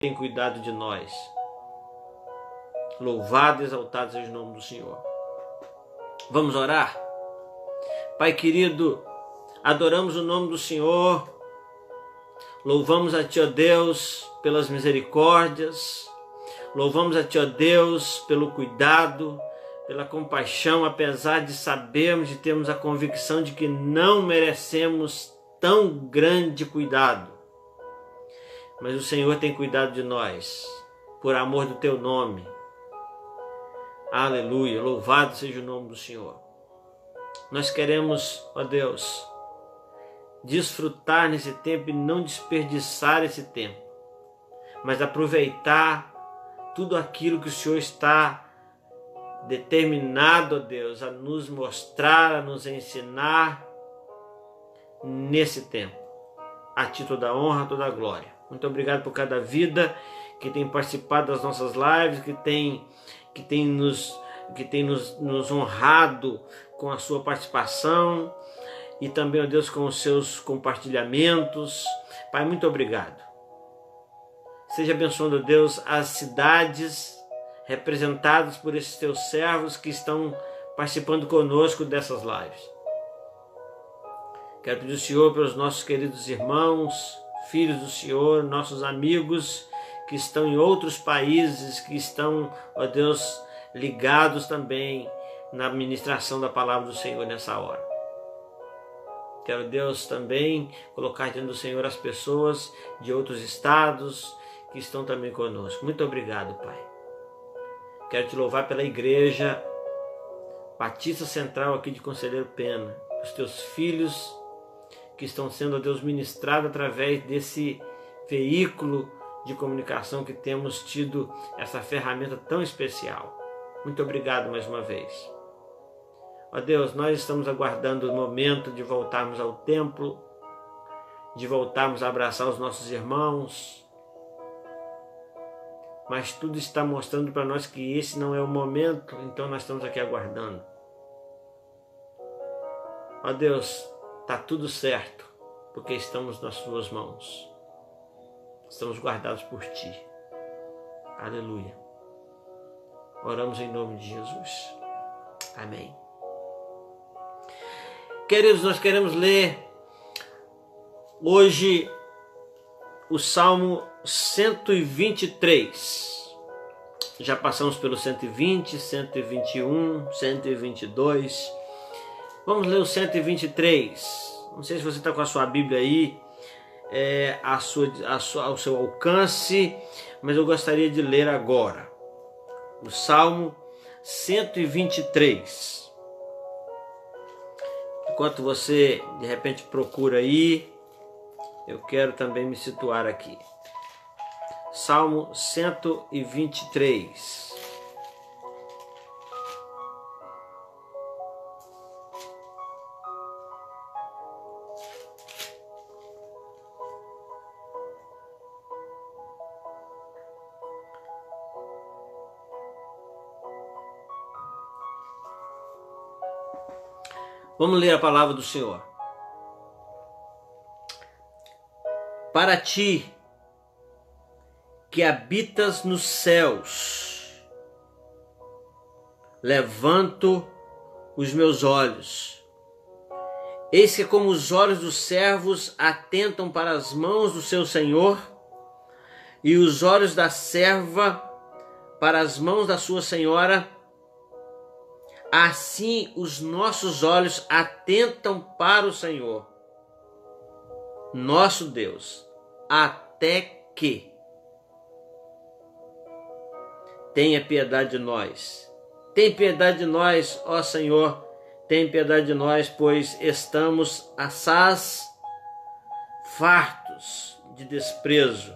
tem cuidado de nós. Louvado e exaltado seja o nome do Senhor. Vamos orar? Pai querido, adoramos o nome do Senhor, louvamos a Ti, ó Deus, pelas misericórdias, louvamos a Ti, ó Deus, pelo cuidado, pela compaixão, apesar de sabermos e termos a convicção de que não merecemos tão grande cuidado. Mas o Senhor tem cuidado de nós, por amor do Teu nome. Aleluia, louvado seja o nome do Senhor. Nós queremos, ó Deus, desfrutar nesse tempo e não desperdiçar esse tempo, mas aproveitar tudo aquilo que o Senhor está determinado, ó Deus, a nos mostrar, a nos ensinar nesse tempo. A Ti toda a honra, toda a glória. Muito obrigado por cada vida que tem participado das nossas lives, que tem nos honrado com a sua participação e também, ó Deus, com os seus compartilhamentos. Pai, muito obrigado. Seja abençoando, Deus, as cidades representadas por esses Teus servos que estão participando conosco dessas lives. Quero pedir ao Senhor pelos nossos queridos irmãos, filhos do Senhor, nossos amigos que estão em outros países, que estão, ó Deus, ligados também na ministração da palavra do Senhor nessa hora. Quero, Deus, também colocar diante do Senhor as pessoas de outros estados que estão também conosco. Muito obrigado, Pai. Quero Te louvar pela Igreja Batista Central aqui de Conselheiro Pena, os Teus filhos que estão sendo, ó Deus, ministrados através desse veículo de comunicação que temos tido, essa ferramenta tão especial. Muito obrigado mais uma vez. Ó Deus, nós estamos aguardando o momento de voltarmos ao templo, de voltarmos a abraçar os nossos irmãos, mas tudo está mostrando para nós que esse não é o momento, então nós estamos aqui aguardando. Ó Deus, está tudo certo, porque estamos nas Tuas mãos. Estamos guardados por Ti. Aleluia. Oramos em nome de Jesus. Amém. Queridos, nós queremos ler hoje o Salmo 123. Já passamos pelo 120, 121, 122. Vamos ler o 123. Não sei se você está com a sua Bíblia aí, ao seu alcance, mas eu gostaria de ler agora o Salmo 123. Enquanto você de repente procura aí, eu quero também me situar aqui. Salmo 123. Vamos ler a palavra do Senhor. Para Ti, que habitas nos céus, levanto os meus olhos. Eis que como os olhos dos servos atentam para as mãos do seu Senhor, e os olhos da serva para as mãos da sua senhora, assim os nossos olhos atentam para o Senhor, nosso Deus, até que tenha piedade de nós. Tem piedade de nós, ó Senhor, tem piedade de nós, pois estamos assaz, fartos de desprezo.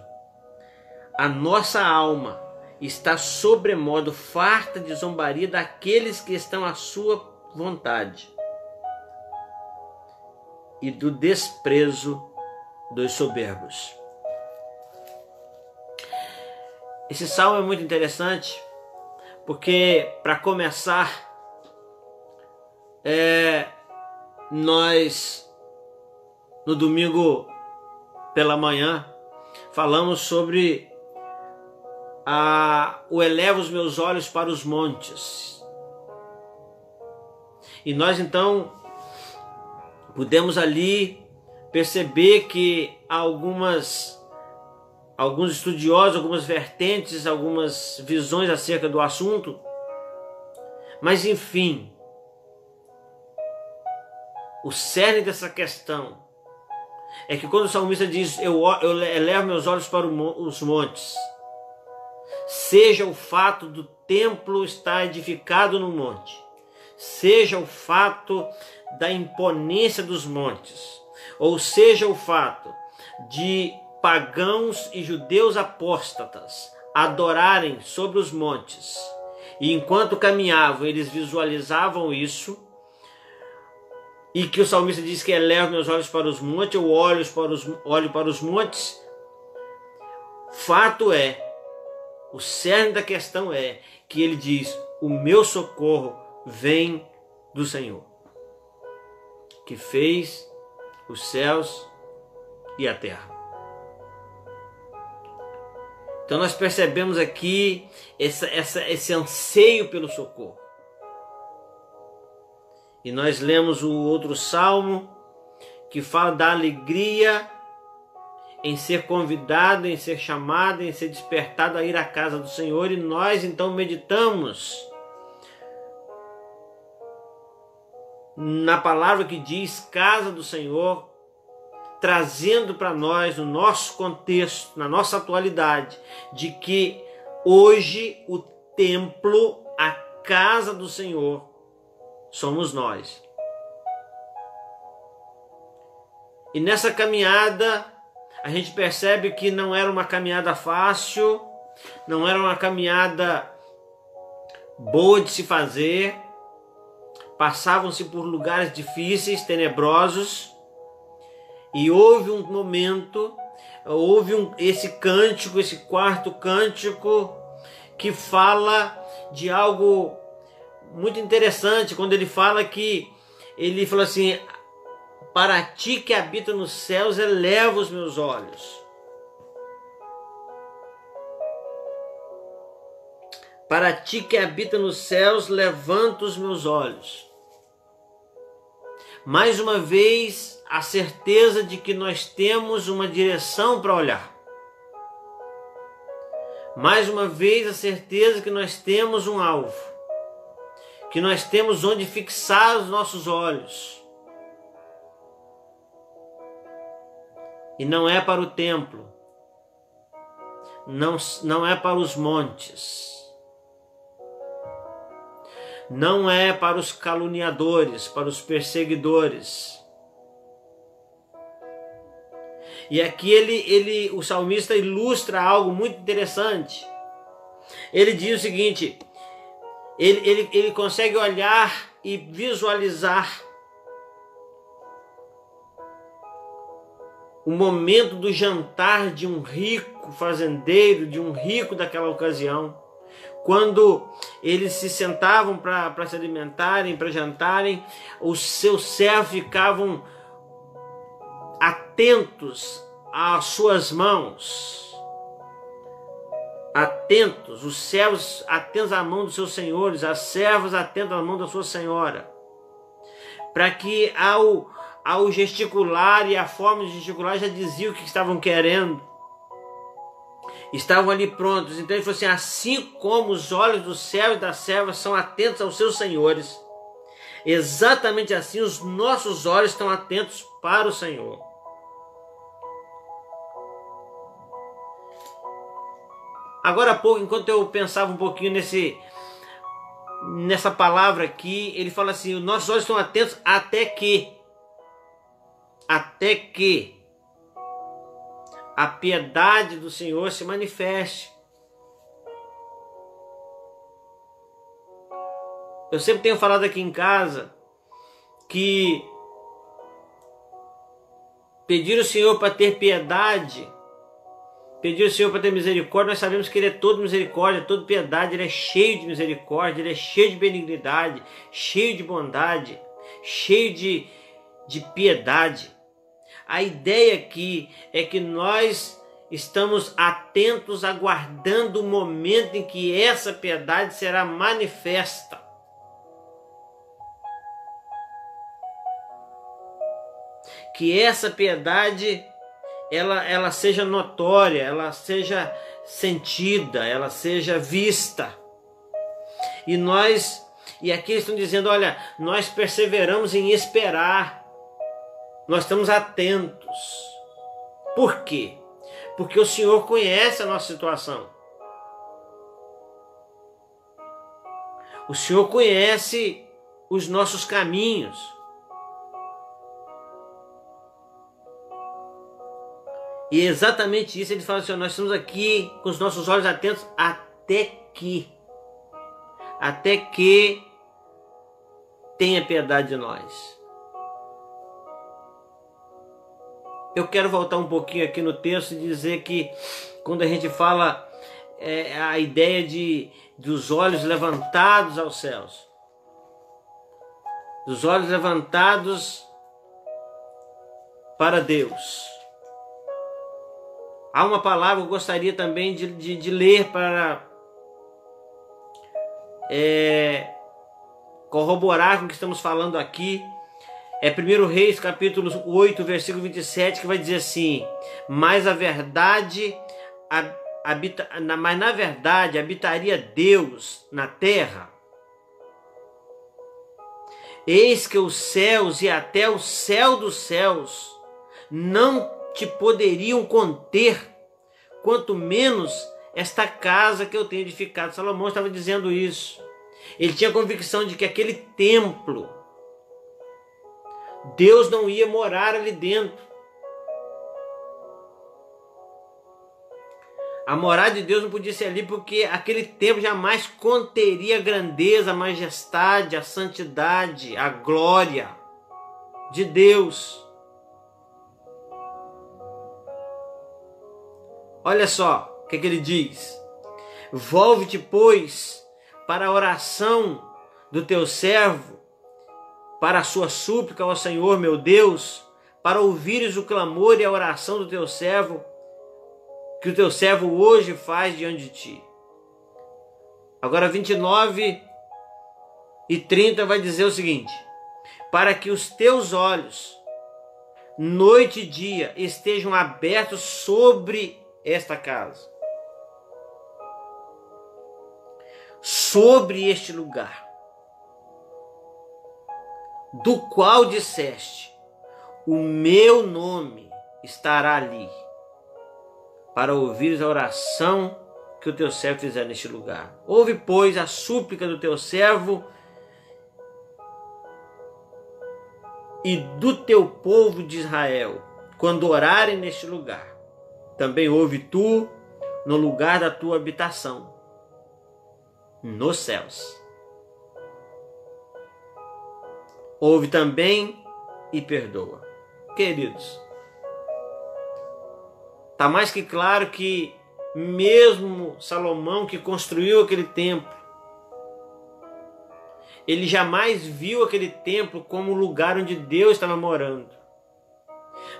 A nossa alma está sobremodo farta de zombaria daqueles que estão à sua vontade e do desprezo dos soberbos. Esse salmo é muito interessante porque, para começar, nós no domingo pela manhã falamos sobre eu elevo os meus olhos para os montes. E nós então podemos ali perceber que há alguns estudiosos, algumas vertentes, algumas visões acerca do assunto, mas enfim, o cerne dessa questão é que quando o salmista diz eu elevo meus olhos para os montes, seja o fato do templo estar edificado no monte, seja o fato da imponência dos montes, ou seja o fato de pagãos e judeus apóstatas adorarem sobre os montes, e enquanto caminhavam eles visualizavam isso, e que o salmista diz que elevo meus olhos para os montes, eu olho para os montes. Fato é, o cerne da questão é que ele diz: o meu socorro vem do Senhor, que fez os céus e a terra. Então nós percebemos aqui esse anseio pelo socorro. E nós lemos o outro salmo que fala da alegria em ser convidado, em ser chamado, em ser despertado a ir à casa do Senhor. E nós então meditamos na palavra que diz casa do Senhor, trazendo para nós, no nosso contexto, na nossa atualidade, de que hoje o templo, a casa do Senhor, somos nós. E nessa caminhada, a gente percebe que não era uma caminhada fácil, não era uma caminhada boa de se fazer, passavam-se por lugares difíceis, tenebrosos, e houve um momento, esse cântico, esse quarto cântico, que fala de algo muito interessante, quando ele fala que, ele falou assim: para ti que habita nos céus, eleva os meus olhos. Para ti que habita nos céus, levanta os meus olhos. Mais uma vez, a certeza de que nós temos uma direção para olhar. Mais uma vez, a certeza que nós temos um alvo, que nós temos onde fixar os nossos olhos. E não é para o templo, não é para os montes, não é para os caluniadores, para os perseguidores. E aqui o salmista ilustra algo muito interessante. Ele diz o seguinte: ele consegue olhar e visualizar o momento do jantar de um rico fazendeiro, de um rico daquela ocasião, quando eles se sentavam para se alimentarem, para jantarem, os seus servos ficavam atentos às suas mãos, atentos, os servos atentos à mão dos seus senhores, as servas atentas à mão da sua senhora, para que ao gesticular, e a forma de gesticular já dizia o que estavam querendo, estavam ali prontos. Então ele falou assim: assim como os olhos dos servos e das servas são atentos aos seus senhores, exatamente assim os nossos olhos estão atentos para o Senhor. Agora há pouco, enquanto eu pensava um pouquinho nessa palavra aqui, ele fala assim: os nossos olhos estão atentos até que a piedade do Senhor se manifeste. Eu sempre tenho falado aqui em casa que pedir ao Senhor para ter piedade, pedir ao Senhor para ter misericórdia, nós sabemos que Ele é todo misericórdia, todo piedade, Ele é cheio de misericórdia, Ele é cheio de benignidade, cheio de bondade, cheio de piedade. A ideia aqui é que nós estamos atentos, aguardando o momento em que essa piedade será manifesta. Que essa piedade ela seja notória, ela seja sentida, ela seja vista. E aqui eles estão dizendo, olha, nós perseveramos em esperar, nós estamos atentos. Por quê? Porque o Senhor conhece a nossa situação. O Senhor conhece os nossos caminhos. E é exatamente isso, ele fala assim, nós estamos aqui com os nossos olhos atentos até que tenha piedade de nós. Eu quero voltar um pouquinho aqui no texto e dizer que quando a gente fala a ideia dos olhos levantados aos céus, dos olhos levantados para Deus. Há uma palavra que eu gostaria também de ler para corroborar com o que estamos falando aqui. É 1 Reis, capítulo 8, versículo 27, que vai dizer assim: mas na verdade habitaria Deus na terra. Eis que os céus e até o céu dos céus não te poderiam conter, quanto menos esta casa que eu tenho edificado. Salomão estava dizendo isso. Ele tinha a convicção de que aquele templo, Deus não ia morar ali dentro. A morada de Deus não podia ser ali, porque aquele templo jamais conteria a grandeza, a majestade, a santidade, a glória de Deus. Olha só o que ele diz: volve-te, pois, para a oração do teu servo, para a sua súplica ao Senhor meu Deus, para ouvires o clamor e a oração do teu servo, que o teu servo hoje faz diante de ti. Agora 29 e 30 vai dizer o seguinte: para que os teus olhos, noite e dia, estejam abertos sobre esta casa, sobre este lugar, do qual disseste, o meu nome estará ali, para ouvires a oração que o teu servo fizer neste lugar. Ouve, pois, a súplica do teu servo e do teu povo de Israel, quando orarem neste lugar. Também ouve tu no lugar da tua habitação, nos céus. Ouve também e perdoa. Queridos, está mais que claro que mesmo Salomão, que construiu aquele templo, ele jamais viu aquele templo como um lugar onde Deus estava morando.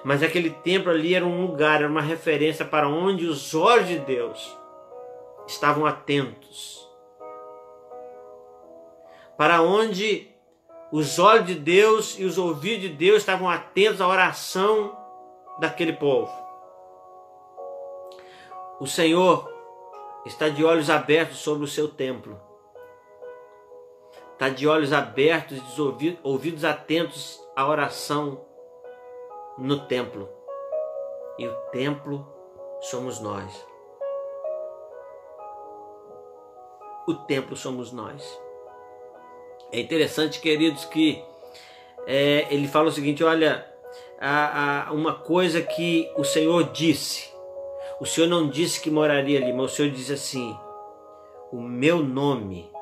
Mas aquele templo ali era um lugar, era uma referência para onde os olhos de Deus estavam atentos. Para onde os olhos de Deus e os ouvidos de Deus estavam atentos à oração daquele povo. O Senhor está de olhos abertos sobre o seu templo. Está de olhos abertos e ouvidos atentos à oração no templo. E o templo somos nós. O templo somos nós. É interessante, queridos, que ele fala o seguinte: olha, uma coisa que o Senhor disse. O Senhor não disse que moraria ali, mas o Senhor disse assim: o meu nome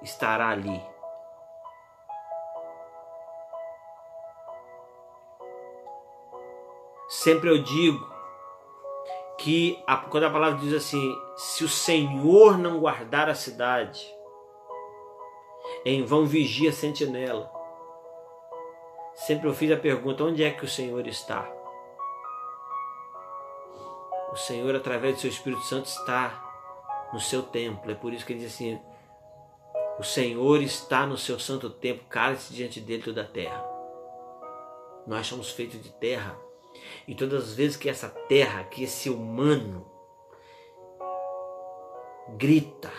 estará ali. Sempre eu digo que quando a palavra diz assim: se o Senhor não guardar a cidade, em vão vigia a sentinela. Sempre eu fiz a pergunta: onde é que o Senhor está? O Senhor, através do seu Espírito Santo, está no seu templo. É por isso que ele diz assim: o Senhor está no seu santo templo, cale-se diante dele toda a terra. Nós somos feitos de terra. E todas as vezes que essa terra, que esse humano grita,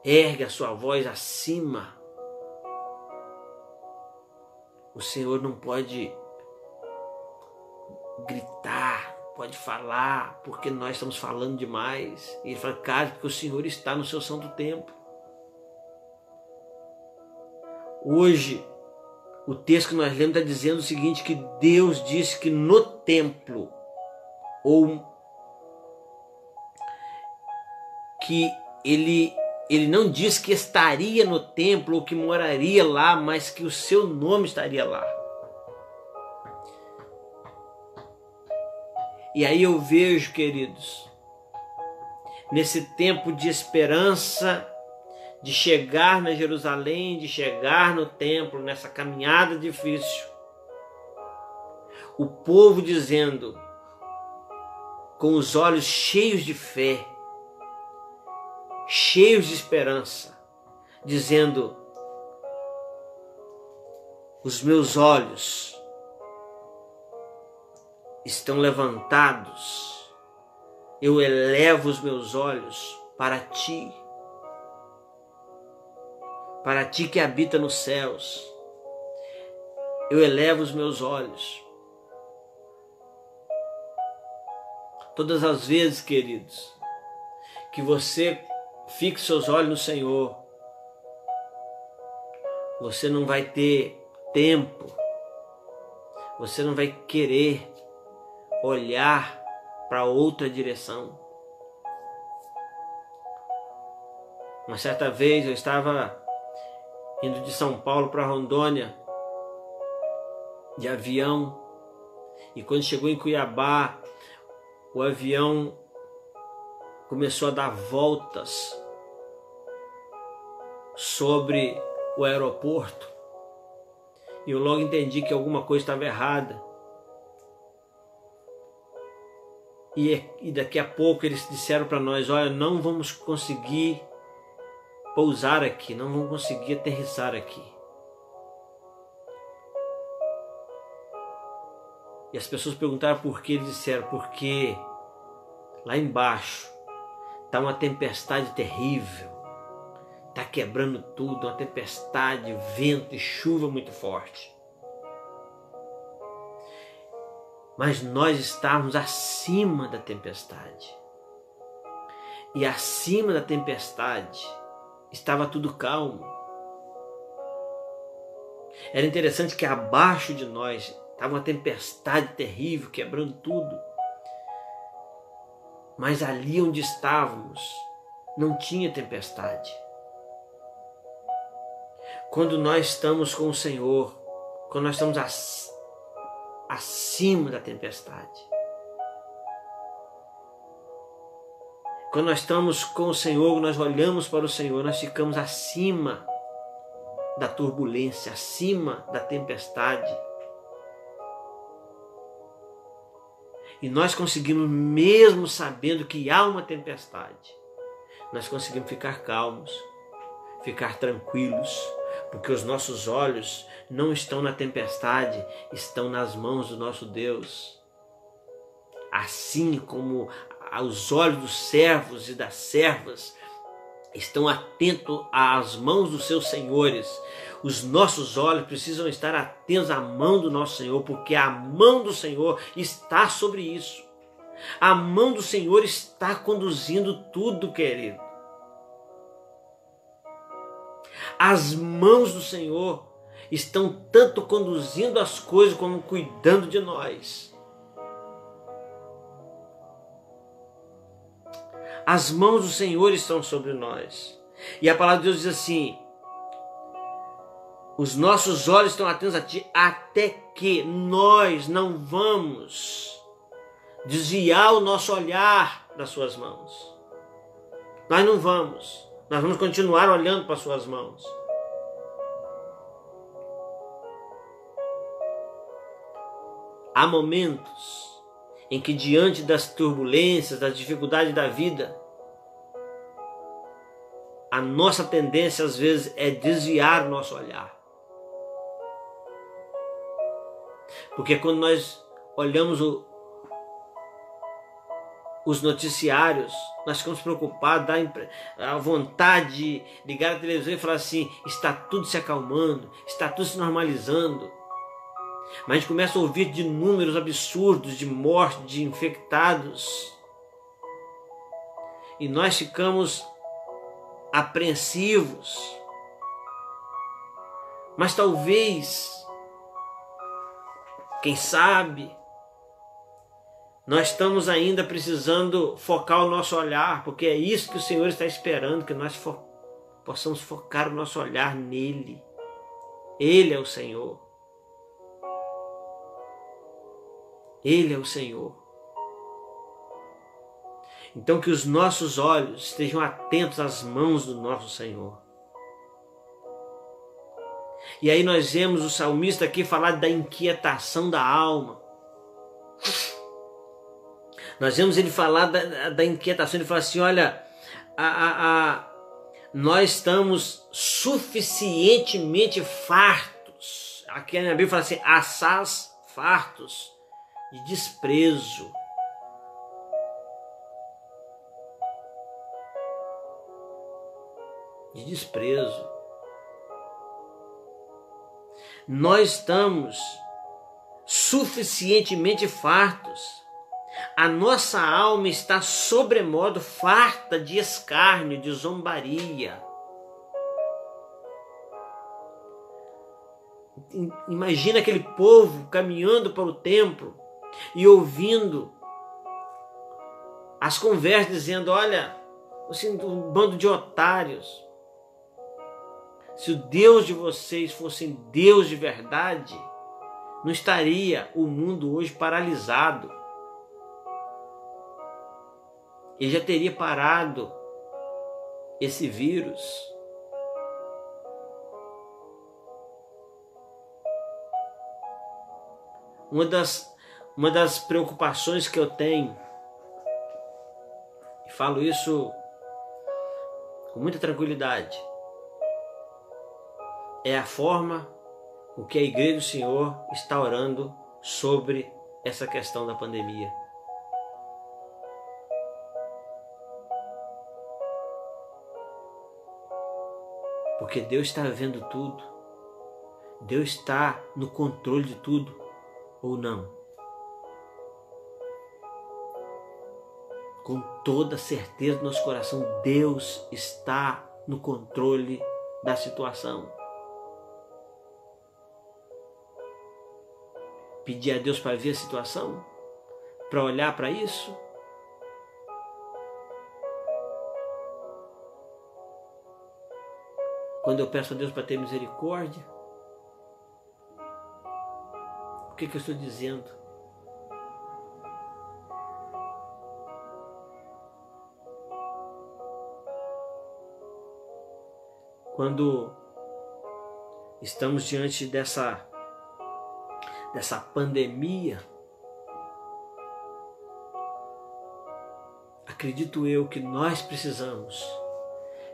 ergue a sua voz acima, o Senhor não pode gritar, pode falar, porque nós estamos falando demais. E ele fala: cara, porque o Senhor está no seu santo templo. Hoje, o texto que nós lemos está dizendo o seguinte, que Deus disse que no templo, ou que ele não diz que estaria no templo ou que moraria lá, mas que o seu nome estaria lá. E aí eu vejo, queridos, nesse tempo de esperança, de chegar na Jerusalém, de chegar no templo, nessa caminhada difícil, o povo dizendo, com os olhos cheios de fé, cheios de esperança, dizendo: os meus olhos estão levantados, eu elevo os meus olhos para ti que habita nos céus, eu elevo os meus olhos. Todas as vezes, queridos, que você fixe seus olhos no Senhor, você não vai ter tempo, você não vai querer olhar para outra direção. Uma certa vez eu estava indo de São Paulo para Rondônia de avião, e quando chegou em Cuiabá, o avião começou a dar voltas sobre o aeroporto, e eu logo entendi que alguma coisa estava errada. E daqui a pouco eles disseram para nós: olha, não vamos conseguir pousar aqui, não vamos conseguir aterrissar aqui. E as pessoas perguntaram por que. Eles disseram: porque lá embaixo está uma tempestade terrível, está quebrando tudo, uma tempestade, vento e chuva muito forte. Mas nós estávamos acima da tempestade. E acima da tempestade estava tudo calmo. Era interessante que abaixo de nós estava uma tempestade terrível, quebrando tudo. Mas ali onde estávamos não tinha tempestade. Quando nós estamos com o Senhor, quando nós estamos acima da tempestade, quando nós estamos com o Senhor, nós olhamos para o Senhor, nós ficamos acima da turbulência, acima da tempestade. E nós conseguimos, mesmo sabendo que há uma tempestade, nós conseguimos ficar calmos, ficar tranquilos, porque os nossos olhos não estão na tempestade, estão nas mãos do nosso Deus. Assim como os olhos dos servos e das servas estão atentos às mãos dos seus senhores, os nossos olhos precisam estar atentos à mão do nosso Senhor, porque a mão do Senhor está sobre isso. A mão do Senhor está conduzindo tudo, querido. As mãos do Senhor estão tanto conduzindo as coisas como cuidando de nós. As mãos do Senhor estão sobre nós. E a palavra de Deus diz assim: os nossos olhos estão atentos a ti, até que nós não vamos desviar o nosso olhar das suas mãos. Nós não vamos. Nós vamos continuar olhando para as suas mãos. Há momentos em que, diante das turbulências, das dificuldades da vida, a nossa tendência às vezes é desviar o nosso olhar. Porque quando nós olhamos os noticiários, nós ficamos preocupados, dá a vontade de ligar a televisão e falar assim: está tudo se acalmando, está tudo se normalizando. Mas a gente começa a ouvir de números absurdos de morte, de infectados, e nós ficamos apreensivos. Mas talvez, quem sabe, nós estamos ainda precisando focar o nosso olhar, porque é isso que o Senhor está esperando, que nós possamos focar o nosso olhar nele. Ele é o Senhor. Ele é o Senhor. Então que os nossos olhos estejam atentos às mãos do nosso Senhor. E aí nós vemos o salmista aqui falar da inquietação da alma. Nós vemos ele falar da inquietação, ele fala assim: olha, nós estamos suficientemente fartos. Aqui na Bíblia fala assim: assaz fartos de desprezo. De desprezo. Nós estamos suficientemente fartos. A nossa alma está sobremodo farta de escárnio, de zombaria. Imagina aquele povo caminhando para o templo e ouvindo as conversas dizendo: olha, assim, um bando de otários. Se o Deus de vocês fosse Deus de verdade, não estaria o mundo hoje paralisado. Ele já teria parado esse vírus. Uma das preocupações que eu tenho, e falo isso com muita tranquilidade, é a forma com que a Igreja do Senhor está orando sobre essa questão da pandemia. Porque Deus está vendo tudo. Deus está no controle de tudo, ou não? Com toda certeza no nosso coração, Deus está no controle da situação. Pedir a Deus para ver a situação? Para olhar para isso? Quando eu peço a Deus para ter misericórdia, o que eu estou dizendo? Quando estamos diante dessa pandemia, acredito eu que nós precisamos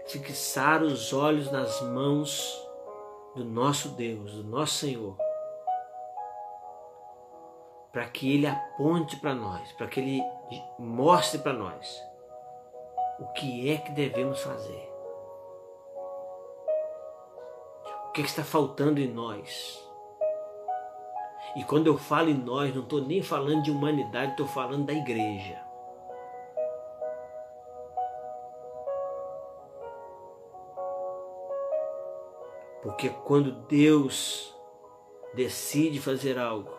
fixar os olhos nas mãos do nosso Deus, do nosso Senhor, para que Ele aponte para nós, para que Ele mostre para nós o que é que devemos fazer, o que está faltando em nós. E quando eu falo em nós, não estou nem falando de humanidade, estou falando da igreja. Porque quando Deus decide fazer algo,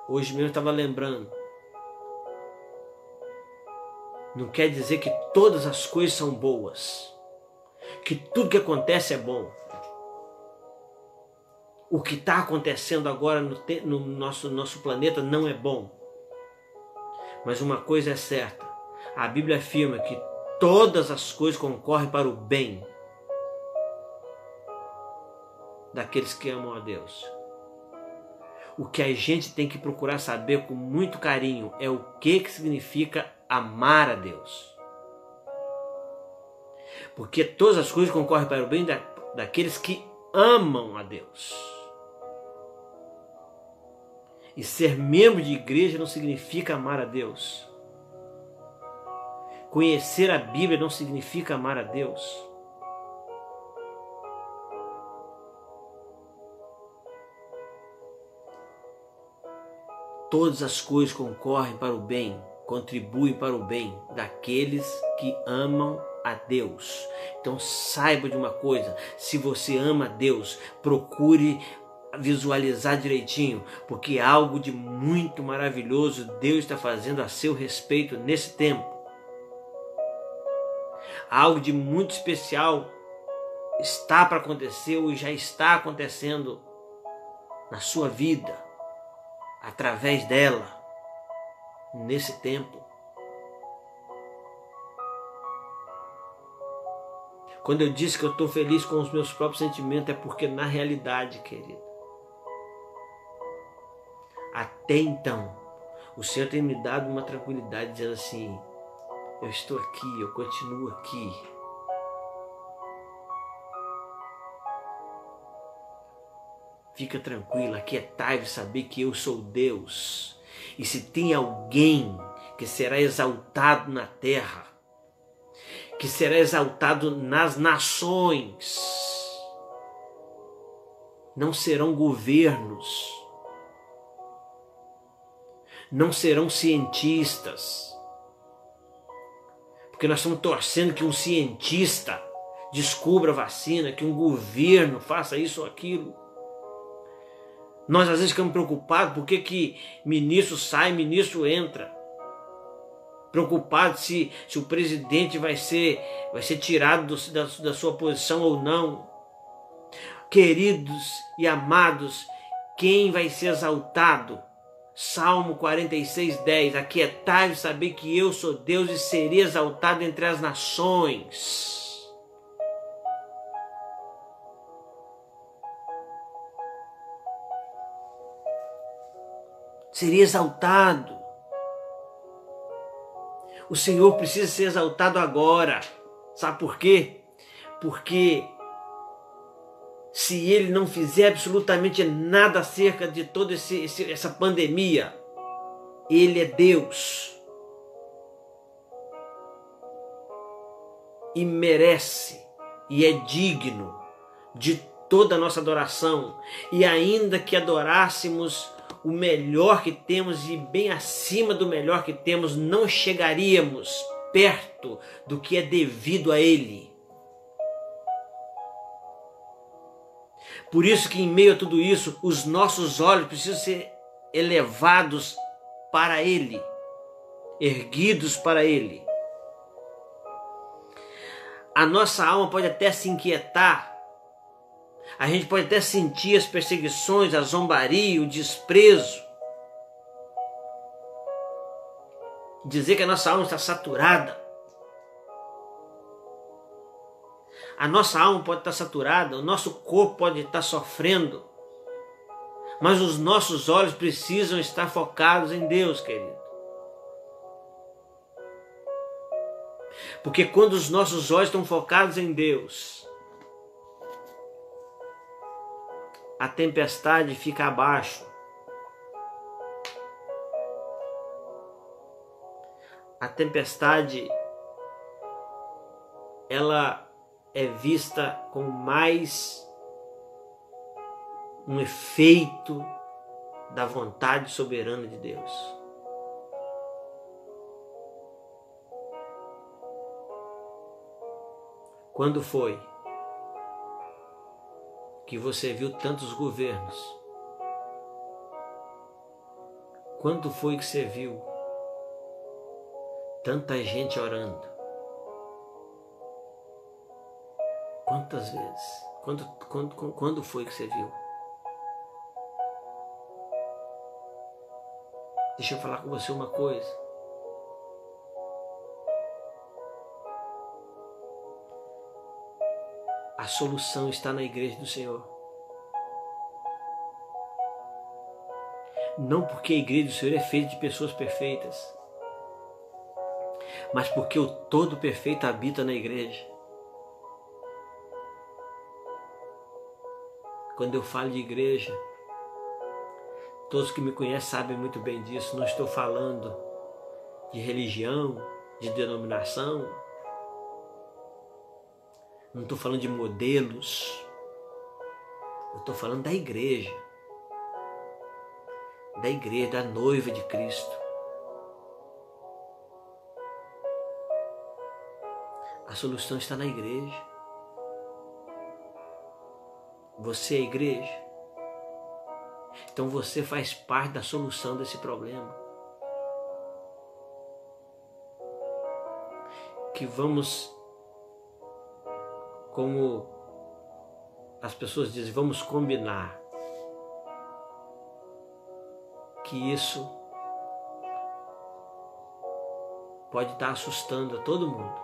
hoje mesmo eu estava lembrando, não quer dizer que todas as coisas são boas, que tudo que acontece é bom. O que está acontecendo agora no nosso planeta não é bom. Mas uma coisa é certa, a Bíblia afirma que todas as coisas concorrem para o bem daqueles que amam a Deus. O que a gente tem que procurar saber com muito carinho é o que significa amar a Deus. Porque todas as coisas concorrem para o bem daqueles que amam a Deus. E ser membro de igreja não significa amar a Deus. Conhecer a Bíblia não significa amar a Deus. Todas as coisas concorrem para o bem, contribuem para o bem daqueles que amam a Deus. Então saiba de uma coisa: se você ama a Deus, procure visualizar direitinho, porque algo de muito maravilhoso Deus está fazendo a seu respeito nesse tempo. Algo de muito especial está para acontecer ou já está acontecendo na sua vida, através dela, nesse tempo. Quando eu disse que eu estou feliz com os meus próprios sentimentos, é porque na realidade, querido, até então, o Senhor tem me dado uma tranquilidade, dizendo assim: eu estou aqui, eu continuo aqui. Fica tranquilo, aquietai-vos, saber que eu sou Deus. E se tem alguém que será exaltado na terra, que será exaltado nas nações, não serão governos, não serão cientistas, porque nós estamos torcendo que um cientista descubra a vacina, que um governo faça isso ou aquilo. Nós às vezes ficamos preocupados por que ministro sai, ministro entra. Preocupados se o presidente vai ser tirado da sua posição ou não. Queridos e amados, quem vai ser exaltado? Salmo 46:10. Aquietai-vos, saber que eu sou Deus e serei exaltado entre as nações. Seria exaltado. O Senhor precisa ser exaltado agora. Sabe por quê? Porque se Ele não fizer absolutamente nada acerca de toda essa pandemia, Ele é Deus. E merece, e é digno de toda a nossa adoração. E ainda que adorássemos o melhor que temos e bem acima do melhor que temos, não chegaríamos perto do que é devido a Ele. Por isso que em meio a tudo isso, os nossos olhos precisam ser elevados para Ele, erguidos para Ele. A nossa alma pode até se inquietar, a gente pode até sentir as perseguições, a zombaria, o desprezo. Dizer que a nossa alma está saturada. A nossa alma pode estar saturada, o nosso corpo pode estar sofrendo. Mas os nossos olhos precisam estar focados em Deus, querido. Porque quando os nossos olhos estão focados em Deus, a tempestade fica abaixo. A tempestade, ela é vista com mais um efeito da vontade soberana de Deus. Quando foi que você viu tantos governos? Quando foi que você viu tanta gente orando? Quantas vezes? Quando foi que você viu? Deixa eu falar com você uma coisa. A solução está na igreja do Senhor. Não porque a igreja do Senhor é feita de pessoas perfeitas, mas porque o todo perfeito habita na igreja. Quando eu falo de igreja, todos que me conhecem sabem muito bem disso. Não estou falando de religião, de denominação. Não estou falando de modelos. Eu estou falando da igreja. Da igreja, da noiva de Cristo. A solução está na igreja. Você é a igreja. Então você faz parte da solução desse problema. Que vamos, como as pessoas dizem, vamos combinar que isso pode estar assustando a todo mundo,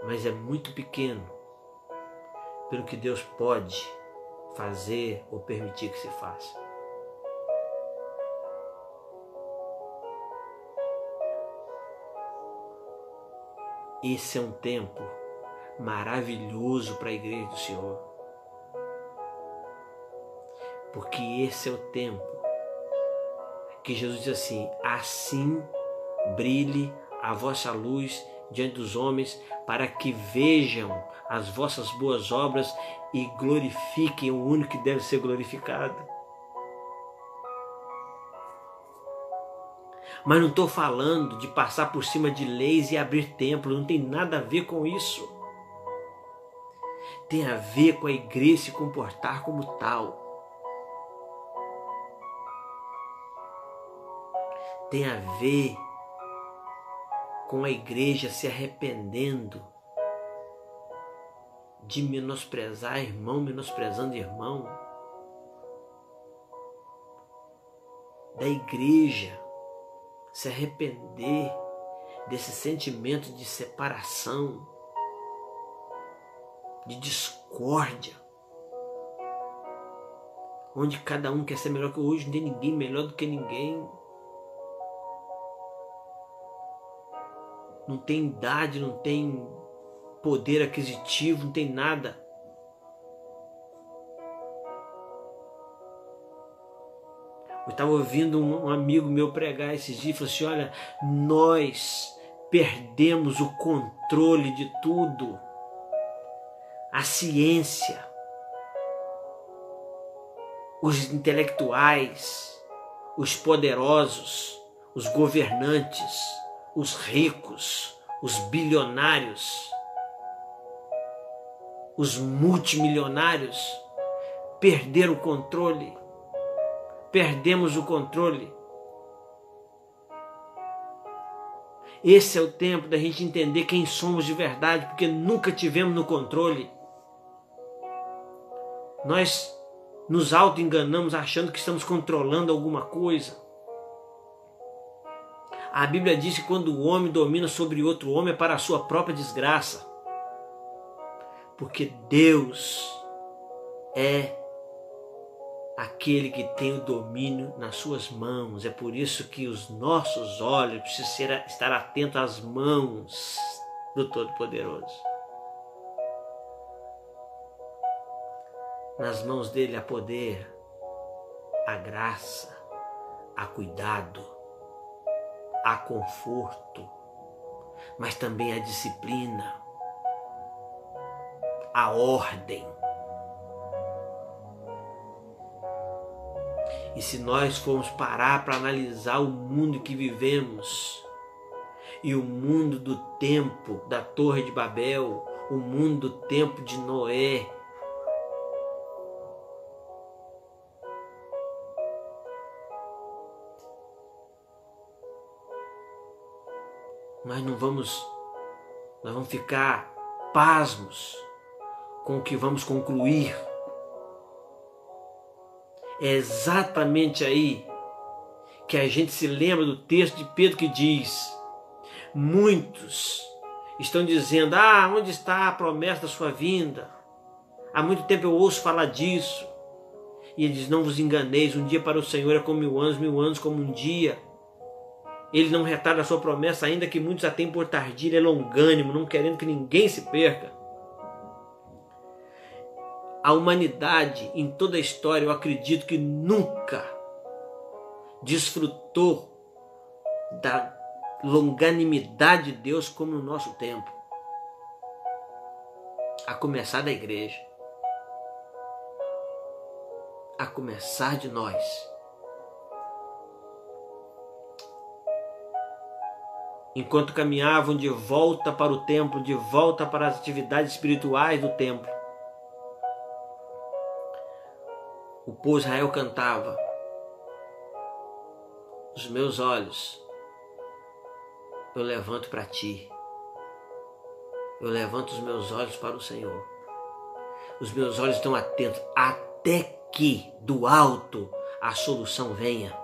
mas é muito pequeno pelo que Deus pode fazer ou permitir que se faça. Esse é um tempo maravilhoso para a igreja do Senhor, porque esse é o tempo que Jesus diz assim: assim brilhe a vossa luz diante dos homens, para que vejam as vossas boas obras e glorifiquem o único que deve ser glorificado. Mas não estou falando de passar por cima de leis e abrir templo, não tem nada a ver com isso. Tem a ver com a igreja se comportar como tal. Tem a ver com a igreja se arrependendo de menosprezar irmão, menosprezando irmão. Da igreja se arrepender desse sentimento de separação, de discórdia, onde cada um quer ser melhor que o outro, não tem ninguém melhor do que ninguém. Não tem idade, não tem poder aquisitivo, não tem nada. Eu estava ouvindo um amigo meu pregar esses dias e falou assim: olha, nós perdemos o controle de tudo. A ciência, os intelectuais, os poderosos, os governantes, os ricos, os bilionários, os multimilionários perderam o controle. Perdemos o controle. Esse é o tempo da gente entender quem somos de verdade, porque nunca tivemos no controle. Nós nos auto-enganamos achando que estamos controlando alguma coisa. A Bíblia diz que quando o homem domina sobre outro homem é para a sua própria desgraça. Porque Deus é aquele que tem o domínio nas suas mãos. É por isso que os nossos olhos precisam estar atentos às mãos do Todo-Poderoso. Nas mãos dele há poder, há graça, há cuidado, há conforto, mas também há disciplina, há ordem. E se nós formos parar para analisar o mundo que vivemos, e o mundo do tempo da Torre de Babel, o mundo do tempo de Noé, nós vamos ficar pasmos com o que vamos concluir. É exatamente aí que a gente se lembra do texto de Pedro que diz: muitos estão dizendo: onde está a promessa da sua vinda? Há muito tempo eu ouço falar disso. E ele diz: não vos enganeis, um dia para o Senhor é como 1000 anos como um dia. Ele não retarda a sua promessa, ainda que muitos a tenham por tardia. Ele é longânimo, não querendo que ninguém se perca. A humanidade, em toda a história, eu acredito que nunca desfrutou da longanimidade de Deus como no nosso tempo. A começar da igreja. A começar de nós. Enquanto caminhavam de volta para o templo, de volta para as atividades espirituais do templo, o povo de Israel cantava: os meus olhos eu levanto para ti. Eu levanto os meus olhos para o Senhor. Os meus olhos estão atentos até que do alto a solução venha.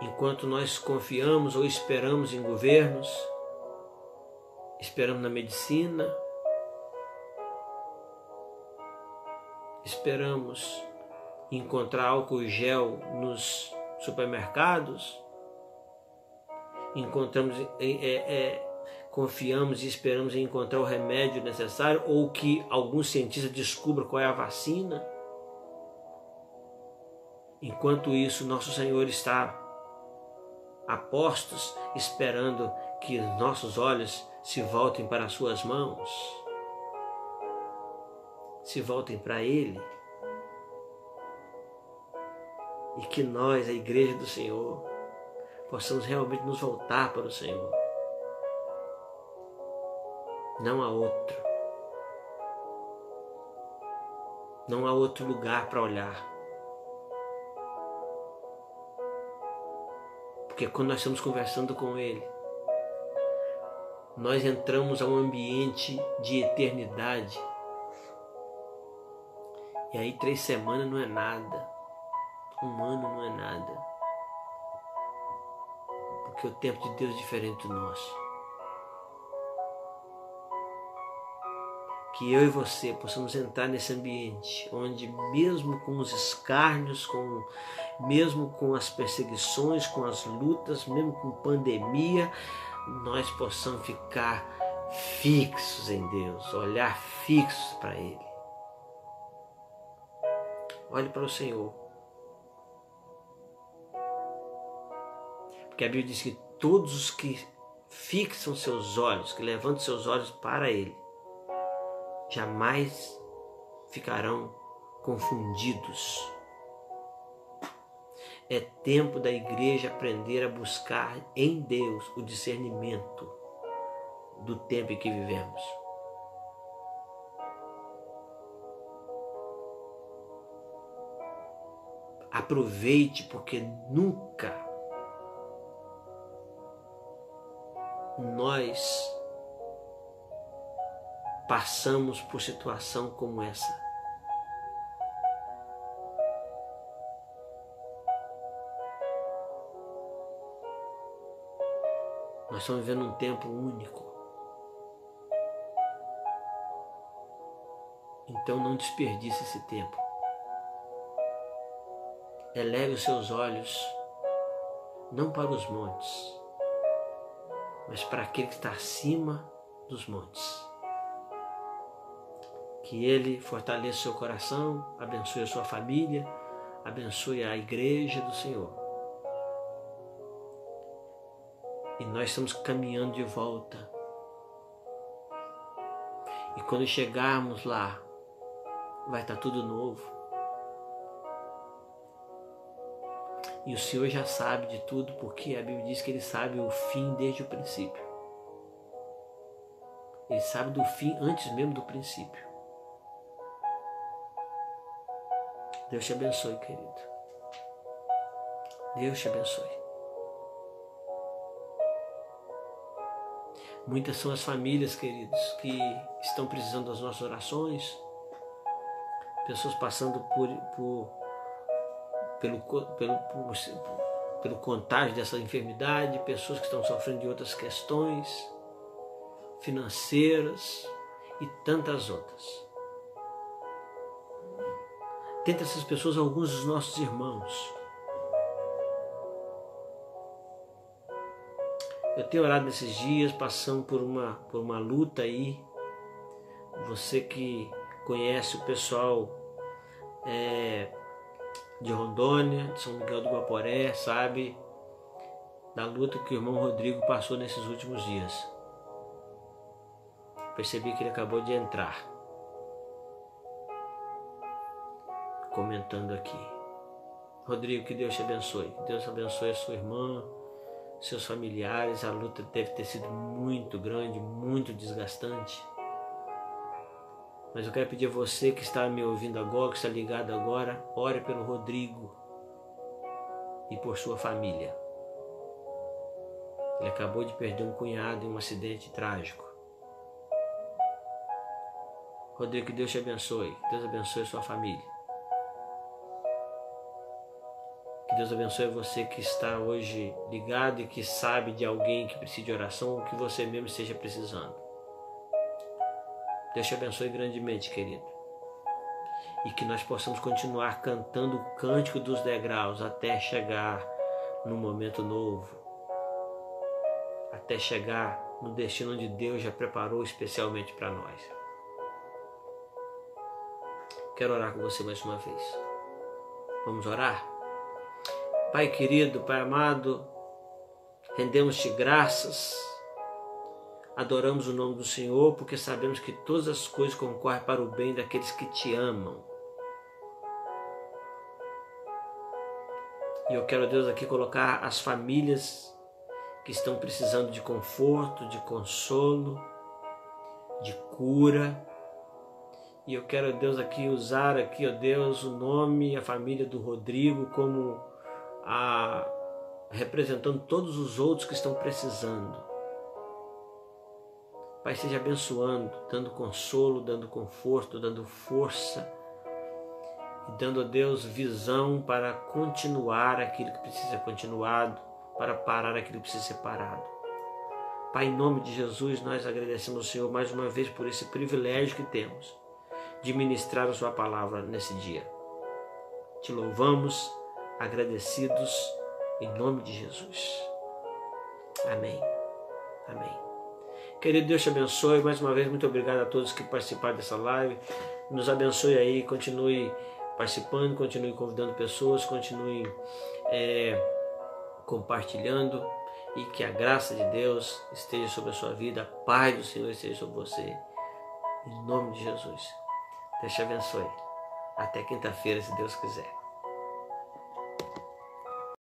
Enquanto nós confiamos ou esperamos em governos, esperamos na medicina, esperamos encontrar álcool gel nos supermercados, confiamos e esperamos em encontrar o remédio necessário ou que algum cientista descubra qual é a vacina. Enquanto isso, nosso Senhor está a postos, esperando que nossos olhos se voltem para as suas mãos, se voltem para Ele, e que nós, a igreja do Senhor, possamos realmente nos voltar para o Senhor. Não há outro. Não há outro lugar para olhar. Porque quando nós estamos conversando com Ele, nós entramos a um ambiente de eternidade. E aí 3 semanas não é nada. 1 ano não é nada. Porque o tempo de Deus é diferente do nosso. Que eu e você possamos entrar nesse ambiente onde, mesmo com os escárnios, mesmo com as perseguições, com as lutas, mesmo com pandemia, nós possamos ficar fixos em Deus, olhar fixos para Ele. Olhe para o Senhor. Porque a Bíblia diz que todos os que fixam seus olhos, que levantam seus olhos para Ele, jamais ficarão confundidos. É tempo da igreja aprender a buscar em Deus o discernimento do tempo em que vivemos. Aproveite, porque nunca nós passamos por situação como essa. Nós estamos vivendo um tempo único. Então não desperdice esse tempo. Eleve os seus olhos não para os montes, mas para aquele que está acima dos montes. Que Ele fortaleça o seu coração, abençoe a sua família, abençoe a igreja do Senhor. E nós estamos caminhando de volta. E quando chegarmos lá, vai estar tudo novo. E o Senhor já sabe de tudo, porque a Bíblia diz que Ele sabe o fim desde o princípio. Ele sabe do fim antes mesmo do princípio. Deus te abençoe, querido. Deus te abençoe. Muitas são as famílias, queridos, que estão precisando das nossas orações. Pessoas passando pelo contágio dessa enfermidade. Pessoas que estão sofrendo de outras questões. financeiras e tantas outras. Dentre essas pessoas, alguns dos nossos irmãos. Eu tenho orado nesses dias, passando por uma luta aí. Você que conhece o pessoal de Rondônia, de São Miguel do Guaporé, sabe da luta que o irmão Rodrigo passou nesses últimos dias. Percebi que ele acabou de entrar, comentando aqui. Rodrigo, que Deus te abençoe. Que Deus abençoe a sua irmã, seus familiares. A luta deve ter sido muito grande, muito desgastante. Mas eu quero pedir a você que está me ouvindo agora, que está ligado agora, ore pelo Rodrigo e por sua família. Ele acabou de perder um cunhado em um acidente trágico. Rodrigo, que Deus te abençoe. Que Deus abençoe a sua família. Que Deus abençoe você que está hoje ligado e que sabe de alguém que precisa de oração ou que você mesmo esteja precisando. Deus te abençoe grandemente, querido. E que nós possamos continuar cantando o cântico dos degraus até chegar num momento novo. Até chegar no destino onde Deus já preparou especialmente para nós. Quero orar com você mais uma vez. Vamos orar? Pai querido, Pai amado, rendemos-te graças, adoramos o nome do Senhor, porque sabemos que todas as coisas concorrem para o bem daqueles que te amam. E eu quero, Deus, aqui colocar as famílias que estão precisando de conforto, de consolo, de cura. E eu quero, Deus, aqui usar aqui, ó Deus, o nome e a família do Rodrigo como representando todos os outros que estão precisando. Pai, seja abençoando, dando consolo, dando conforto, dando força e dando a Deus visão para continuar aquilo que precisa ser continuado, para parar aquilo que precisa ser parado. Pai, em nome de Jesus, nós agradecemos ao Senhor mais uma vez por esse privilégio que temos de ministrar a sua palavra nesse dia. Te louvamos, agradecidos, em nome de Jesus. Amém. Amém. Querido, Deus te abençoe. Mais uma vez, muito obrigado a todos que participaram dessa live. Nos abençoe aí, continue participando, continue convidando pessoas, continue compartilhando e que a graça de Deus esteja sobre a sua vida, a paz do Senhor esteja sobre você. Em nome de Jesus. Deus te abençoe. Até quinta-feira, se Deus quiser.